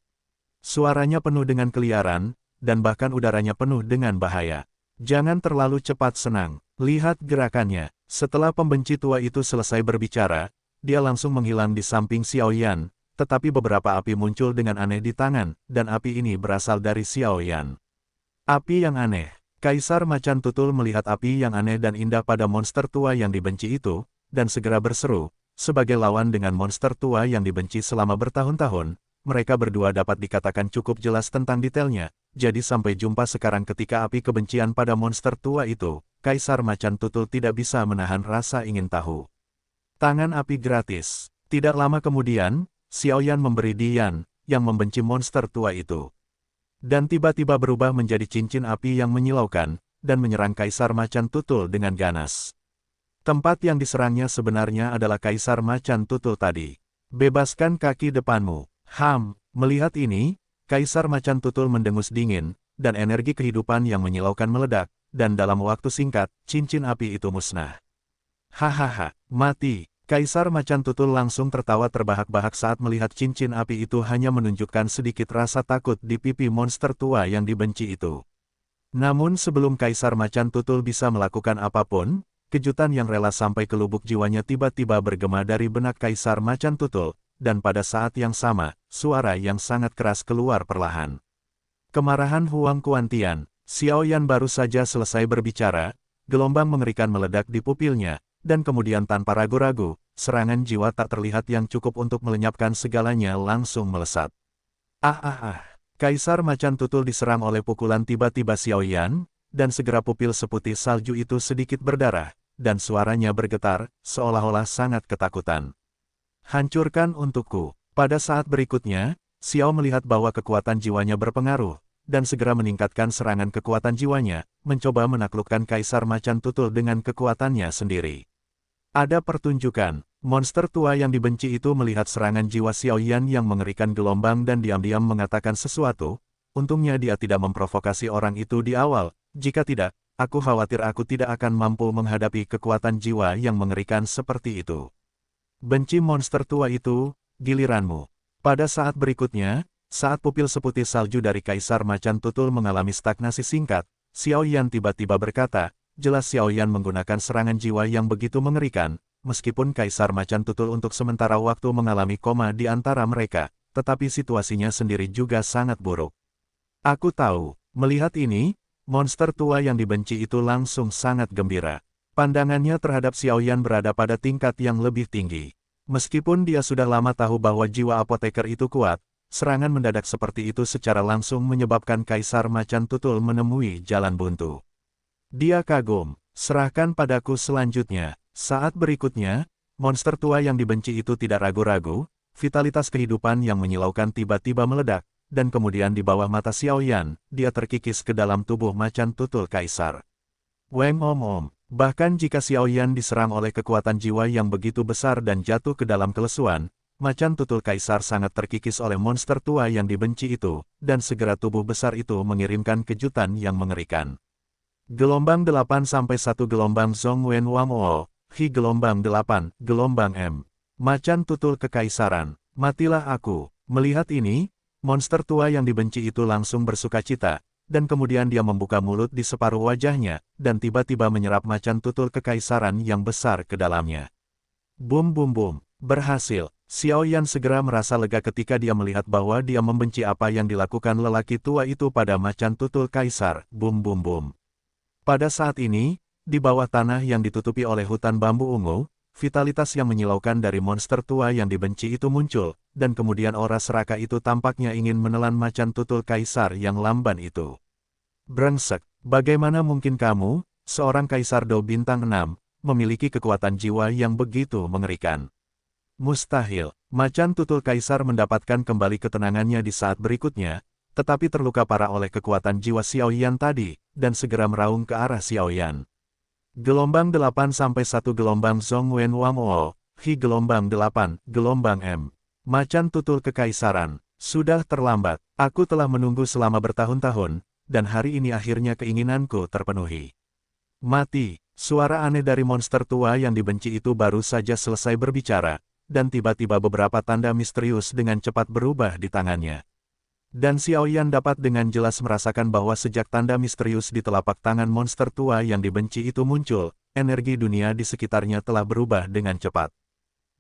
Suaranya penuh dengan keliaran, dan bahkan udaranya penuh dengan bahaya. Jangan terlalu cepat senang, lihat gerakannya. Setelah pembenci tua itu selesai berbicara, dia langsung menghilang di samping Xiao Yan, tetapi beberapa api muncul dengan aneh di tangan, dan api ini berasal dari Xiao Yan. Api yang aneh. Kaisar macan tutul melihat api yang aneh dan indah pada monster tua yang dibenci itu, dan segera berseru. Sebagai lawan dengan monster tua yang dibenci selama bertahun-tahun, mereka berdua dapat dikatakan cukup jelas tentang detailnya, jadi sampai jumpa sekarang ketika api kebencian pada monster tua itu, Kaisar macan tutul tidak bisa menahan rasa ingin tahu. Tangan api gratis. Tidak lama kemudian, Xiao Yan memberi Dian, yang membenci monster tua itu. Dan tiba-tiba berubah menjadi cincin api yang menyilaukan, dan menyerang Kaisar macan tutul dengan ganas. Tempat yang diserangnya sebenarnya adalah Kaisar macan tutul tadi. Bebaskan kaki depanmu. Melihat ini, Kaisar macan tutul mendengus dingin, dan energi kehidupan yang menyilaukan meledak, dan dalam waktu singkat, cincin api itu musnah. Hahaha, mati. Kaisar macan tutul langsung tertawa terbahak-bahak saat melihat cincin api itu hanya menunjukkan sedikit rasa takut di pipi monster tua yang dibenci itu. Namun sebelum Kaisar macan tutul bisa melakukan apapun, kejutan yang rela sampai ke lubuk jiwanya tiba-tiba bergema dari benak Kaisar macan tutul, dan pada saat yang sama, suara yang sangat keras keluar perlahan. Kemarahan Huang Kuantian. Xiao Yan baru saja selesai berbicara, gelombang mengerikan meledak di pupilnya, dan kemudian tanpa ragu-ragu, serangan jiwa tak terlihat yang cukup untuk melenyapkan segalanya langsung melesat. Kaisar macan tutul diserang oleh pukulan tiba-tiba Xiao Yan, dan segera pupil seputih salju itu sedikit berdarah, dan suaranya bergetar, seolah-olah sangat ketakutan. Hancurkan untukku. Pada saat berikutnya, Xiao melihat bahwa kekuatan jiwanya berpengaruh, dan segera meningkatkan serangan kekuatan jiwanya, mencoba menaklukkan Kaisar macan tutul dengan kekuatannya sendiri. Ada pertunjukan. Monster tua yang dibenci itu melihat serangan jiwa Xiao Yan yang mengerikan gelombang dan diam-diam mengatakan sesuatu. Untungnya dia tidak memprovokasi orang itu di awal. Jika tidak, aku khawatir aku tidak akan mampu menghadapi kekuatan jiwa yang mengerikan seperti itu. Benci monster tua itu, giliranmu. Pada saat berikutnya, saat pupil seputih salju dari Kaisar macan tutul mengalami stagnasi singkat, Xiao Yan tiba-tiba berkata, jelas Xiao Yan menggunakan serangan jiwa yang begitu mengerikan, meskipun Kaisar macan tutul untuk sementara waktu mengalami koma di antara mereka, tetapi situasinya sendiri juga sangat buruk. Aku tahu, melihat ini, monster tua yang dibenci itu langsung sangat gembira. Pandangannya terhadap Xiao Yan berada pada tingkat yang lebih tinggi. Meskipun dia sudah lama tahu bahwa jiwa apoteker itu kuat, serangan mendadak seperti itu secara langsung menyebabkan Kaisar macan tutul menemui jalan buntu. Dia kagum, serahkan padaku selanjutnya. Saat berikutnya, monster tua yang dibenci itu tidak ragu-ragu, vitalitas kehidupan yang menyilaukan tiba-tiba meledak, dan kemudian di bawah mata Xiao Yan, dia terkikis ke dalam tubuh macan tutul Kaisar. Weng om. Bahkan jika Xiao Yan diserang oleh kekuatan jiwa yang begitu besar dan jatuh ke dalam kelesuan, macan tutul Kaisar sangat terkikis oleh monster tua yang dibenci itu, dan segera tubuh besar itu mengirimkan kejutan yang mengerikan. Gelombang 8-1 gelombang Zhong Wen Wang O, Hi gelombang 8, gelombang M. Macan tutul kekaisaran, matilah aku. Melihat ini, monster tua yang dibenci itu langsung bersukacita, dan kemudian dia membuka mulut di separuh wajahnya, dan tiba-tiba menyerap macan tutul kekaisaran yang besar ke dalamnya. Bum bum bum, berhasil. Xiao Yan segera merasa lega ketika dia melihat bahwa dia membenci apa yang dilakukan lelaki tua itu pada macan tutul kaisar. Bum bum bum. Pada saat ini, di bawah tanah yang ditutupi oleh hutan bambu ungu, vitalitas yang menyilaukan dari monster tua yang dibenci itu muncul, dan kemudian aura serakah itu tampaknya ingin menelan macan tutul kaisar yang lamban itu. Brengsek, bagaimana mungkin kamu, seorang kaisar Do bintang 6, memiliki kekuatan jiwa yang begitu mengerikan? Mustahil. Macan tutul kaisar mendapatkan kembali ketenangannya di saat berikutnya, tetapi terluka parah oleh kekuatan jiwa Xiao Yan tadi, dan segera meraung ke arah Xiao Yan. Gelombang 8-1 gelombang Zhong Wen Wang O, Hi gelombang 8, gelombang M. Macan tutul kekaisaran, sudah terlambat, aku telah menunggu selama bertahun-tahun, dan hari ini akhirnya keinginanku terpenuhi. Mati, suara aneh dari monster tua yang dibenci itu baru saja selesai berbicara, dan tiba-tiba beberapa tanda misterius dengan cepat berubah di tangannya. Dan Xiao Yan dapat dengan jelas merasakan bahwa sejak tanda misterius di telapak tangan monster tua yang dibenci itu muncul, energi dunia di sekitarnya telah berubah dengan cepat.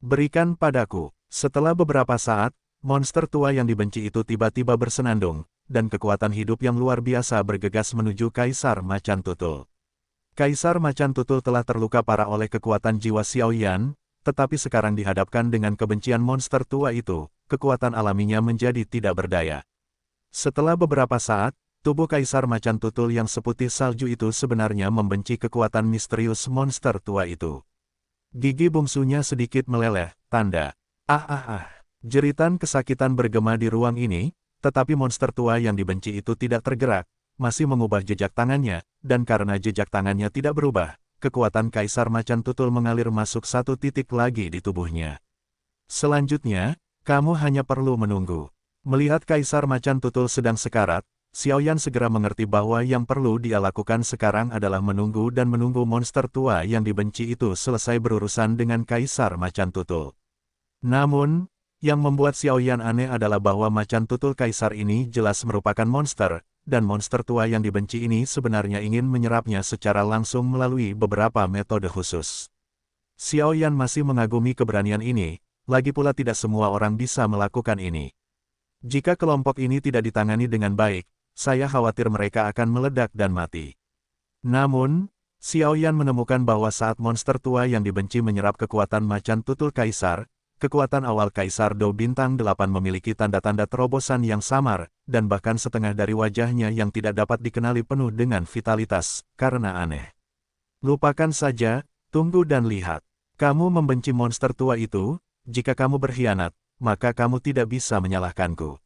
Berikan padaku. Setelah beberapa saat, monster tua yang dibenci itu tiba-tiba bersenandung, dan kekuatan hidup yang luar biasa bergegas menuju Kaisar Macan Tutul. Kaisar Macan Tutul telah terluka parah oleh kekuatan jiwa Xiao Yan, tetapi sekarang dihadapkan dengan kebencian monster tua itu, kekuatan alaminya menjadi tidak berdaya. Setelah beberapa saat, tubuh Kaisar Macan Tutul yang seputih salju itu sebenarnya membenci kekuatan misterius monster tua itu. Gigi bungsunya sedikit meleleh, tanda. Jeritan kesakitan bergema di ruang ini, tetapi monster tua yang dibenci itu tidak tergerak, masih mengubah jejak tangannya, dan karena jejak tangannya tidak berubah, kekuatan Kaisar Macan Tutul mengalir masuk satu titik lagi di tubuhnya. Selanjutnya, kamu hanya perlu menunggu. Melihat Kaisar Macan Tutul sedang sekarat, Xiao Yan segera mengerti bahwa yang perlu dia lakukan sekarang adalah menunggu dan menunggu monster tua yang dibenci itu selesai berurusan dengan Kaisar Macan Tutul. Namun, yang membuat Xiao Yan aneh adalah bahwa Macan Tutul Kaisar ini jelas merupakan monster, dan monster tua yang dibenci ini sebenarnya ingin menyerapnya secara langsung melalui beberapa metode khusus. Xiao Yan masih mengagumi keberanian ini, lagi pula tidak semua orang bisa melakukan ini. Jika kelompok ini tidak ditangani dengan baik, saya khawatir mereka akan meledak dan mati. Namun, Xiao Yan menemukan bahwa saat monster tua yang dibenci menyerap kekuatan Macan Tutul Kaisar, kekuatan awal Kaisar Do bintang 8 memiliki tanda-tanda terobosan yang samar, dan bahkan setengah dari wajahnya yang tidak dapat dikenali penuh dengan vitalitas, karena aneh. Lupakan saja, tunggu dan lihat. Kamu membenci monster tua itu, jika kamu berkhianat, maka kamu tidak bisa menyalahkanku.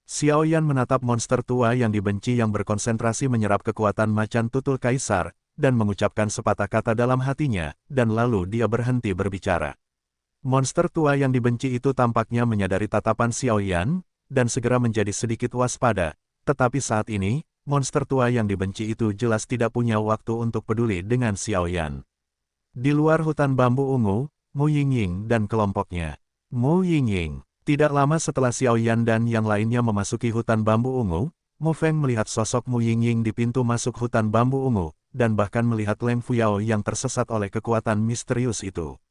Xiao Yan menatap monster tua yang dibenci yang berkonsentrasi menyerap kekuatan Macan Tutul Kaisar, dan mengucapkan sepatah kata dalam hatinya, dan lalu dia berhenti berbicara. Monster tua yang dibenci itu tampaknya menyadari tatapan Xiao Yan, dan segera menjadi sedikit waspada, tetapi saat ini, monster tua yang dibenci itu jelas tidak punya waktu untuk peduli dengan Xiao Yan. Di luar hutan bambu ungu, Mu Yingying dan kelompoknya. Mu Yingying. Tidak lama setelah Xiao Yan dan yang lainnya memasuki hutan bambu ungu, Mu Feng melihat sosok Mu Yingying di pintu masuk hutan bambu ungu, dan bahkan melihat Leng Fuyao yang tersesat oleh kekuatan misterius itu.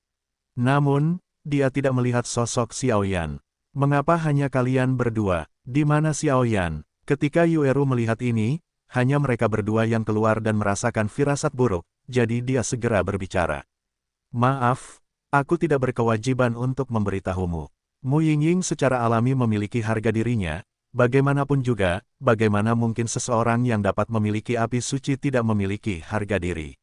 Namun, dia tidak melihat sosok Xiao Yan. Mengapa hanya kalian berdua? Di mana Xiao Yan? Ketika Yueru melihat ini, hanya mereka berdua yang keluar dan merasakan firasat buruk, jadi dia segera berbicara. Maaf, aku tidak berkewajiban untuk memberitahumu. Mu Yingying secara alami memiliki harga dirinya, bagaimanapun juga, bagaimana mungkin seseorang yang dapat memiliki api suci tidak memiliki harga diri.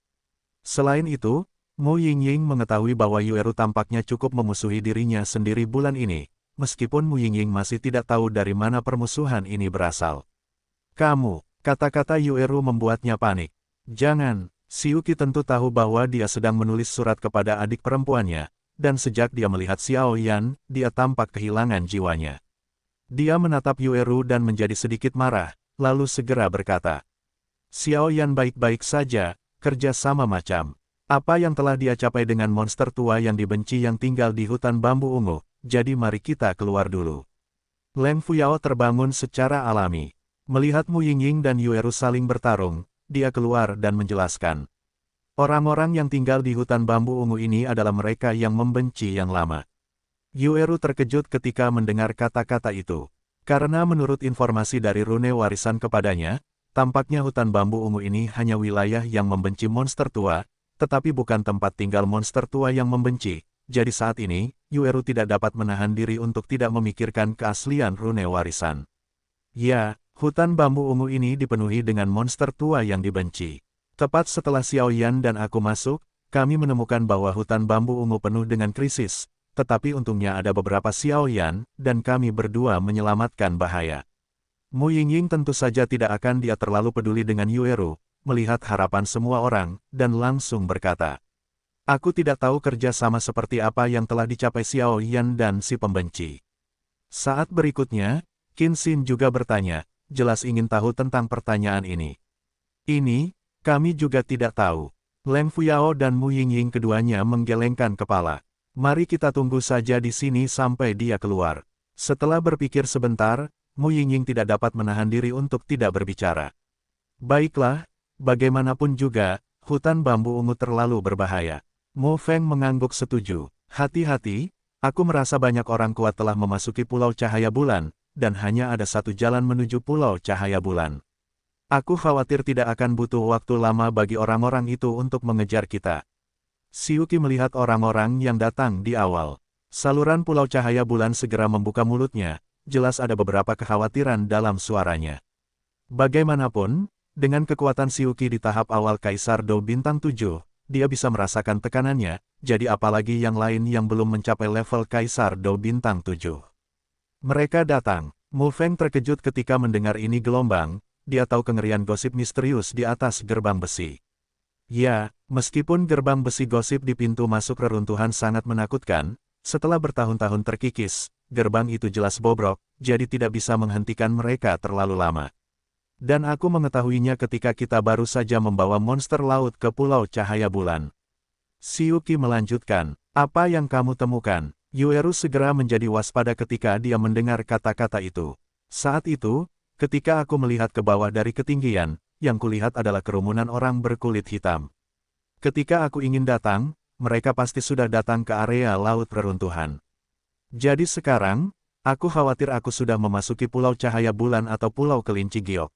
Selain itu, Mu Yingying mengetahui bahwa Yueru tampaknya cukup memusuhi dirinya sendiri bulan ini, meskipun Mu Yingying masih tidak tahu dari mana permusuhan ini berasal. Kamu, kata-kata Yueru membuatnya panik. Jangan, Xiuqi tentu tahu bahwa dia sedang menulis surat kepada adik perempuannya, dan sejak dia melihat Xiao Yan, dia tampak kehilangan jiwanya. Dia menatap Yueru dan menjadi sedikit marah, lalu segera berkata, Xiao Yan baik-baik saja, kerja sama macam. Apa yang telah dia capai dengan monster tua yang dibenci yang tinggal di hutan bambu ungu, jadi mari kita keluar dulu. Leng Fuyao terbangun secara alami. Melihat Mu Yingying dan Yueru saling bertarung, dia keluar dan menjelaskan. Orang-orang yang tinggal di hutan bambu ungu ini adalah mereka yang membenci yang lama. Yueru terkejut ketika mendengar kata-kata itu. Karena menurut informasi dari rune warisan kepadanya, tampaknya hutan bambu ungu ini hanya wilayah yang membenci monster tua, tetapi bukan tempat tinggal monster tua yang membenci. Jadi saat ini, Yueru tidak dapat menahan diri untuk tidak memikirkan keaslian rune warisan. Ya, hutan bambu ungu ini dipenuhi dengan monster tua yang dibenci. Tepat setelah Xiao Yan dan aku masuk, kami menemukan bahwa hutan bambu ungu penuh dengan krisis. Tetapi untungnya ada beberapa Xiao Yan, dan kami berdua menyelamatkan bahaya. Mu Yingying tentu saja tidak akan dia terlalu peduli dengan Yueru, melihat harapan semua orang, dan langsung berkata. Aku tidak tahu kerja sama seperti apa yang telah dicapai Xiao Yan dan si pembenci. Saat berikutnya, Qin Xin juga bertanya, jelas ingin tahu tentang pertanyaan ini. Ini, kami juga tidak tahu. Leng Fuyao dan Mu Yingying keduanya menggelengkan kepala. Mari kita tunggu saja di sini sampai dia keluar. Setelah berpikir sebentar, Mu Yingying tidak dapat menahan diri untuk tidak berbicara. Baiklah, bagaimanapun juga, hutan bambu ungu terlalu berbahaya. Mo Feng mengangguk setuju. Hati-hati, aku merasa banyak orang kuat telah memasuki Pulau Cahaya Bulan, dan hanya ada satu jalan menuju Pulau Cahaya Bulan. Aku khawatir tidak akan butuh waktu lama bagi orang-orang itu untuk mengejar kita. Xiuqi melihat orang-orang yang datang di awal. Saluran Pulau Cahaya Bulan segera membuka mulutnya, jelas ada beberapa kekhawatiran dalam suaranya. Bagaimanapun, dengan kekuatan Xiuqi di tahap awal Kaisar Do Bintang 7, dia bisa merasakan tekanannya, jadi apalagi yang lain yang belum mencapai level Kaisar Do Bintang 7. Mereka datang. Mu Feng terkejut ketika mendengar ini gelombang, dia tahu kengerian gosip misterius di atas gerbang besi. Ya, meskipun gerbang besi gosip di pintu masuk reruntuhan sangat menakutkan, setelah bertahun-tahun terkikis, gerbang itu jelas bobrok, jadi tidak bisa menghentikan mereka terlalu lama. Dan aku mengetahuinya ketika kita baru saja membawa monster laut ke Pulau Cahaya Bulan. Xiuqi melanjutkan, apa yang kamu temukan? Yueru segera menjadi waspada ketika dia mendengar kata-kata itu. Saat itu, ketika aku melihat ke bawah dari ketinggian, yang kulihat adalah kerumunan orang berkulit hitam. Ketika aku ingin datang, mereka pasti sudah datang ke area laut reruntuhan. Jadi sekarang, aku khawatir aku sudah memasuki Pulau Cahaya Bulan atau Pulau Kelinci Giok.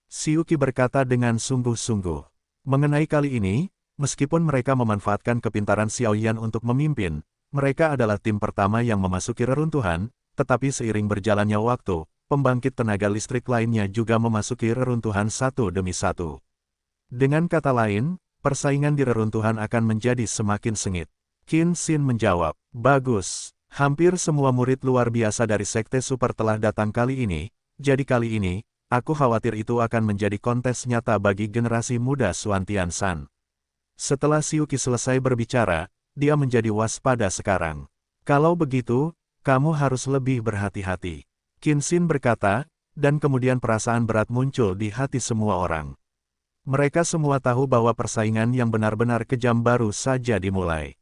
Xiuqi berkata dengan sungguh-sungguh. Mengenai kali ini, meskipun mereka memanfaatkan kepintaran Xiao Yan untuk memimpin, mereka adalah tim pertama yang memasuki reruntuhan, tetapi seiring berjalannya waktu, pembangkit tenaga listrik lainnya juga memasuki reruntuhan satu demi satu. Dengan kata lain, persaingan di reruntuhan akan menjadi semakin sengit. Qin Xin menjawab, bagus. Hampir semua murid luar biasa dari Sekte Super telah datang kali ini, jadi kali ini, aku khawatir itu akan menjadi kontes nyata bagi generasi muda Suantian San. Setelah Xiuqi selesai berbicara, dia menjadi waspada sekarang. Kalau begitu, kamu harus lebih berhati-hati. Qin Xin berkata, dan kemudian perasaan berat muncul di hati semua orang. Mereka semua tahu bahwa persaingan yang benar-benar kejam baru saja dimulai.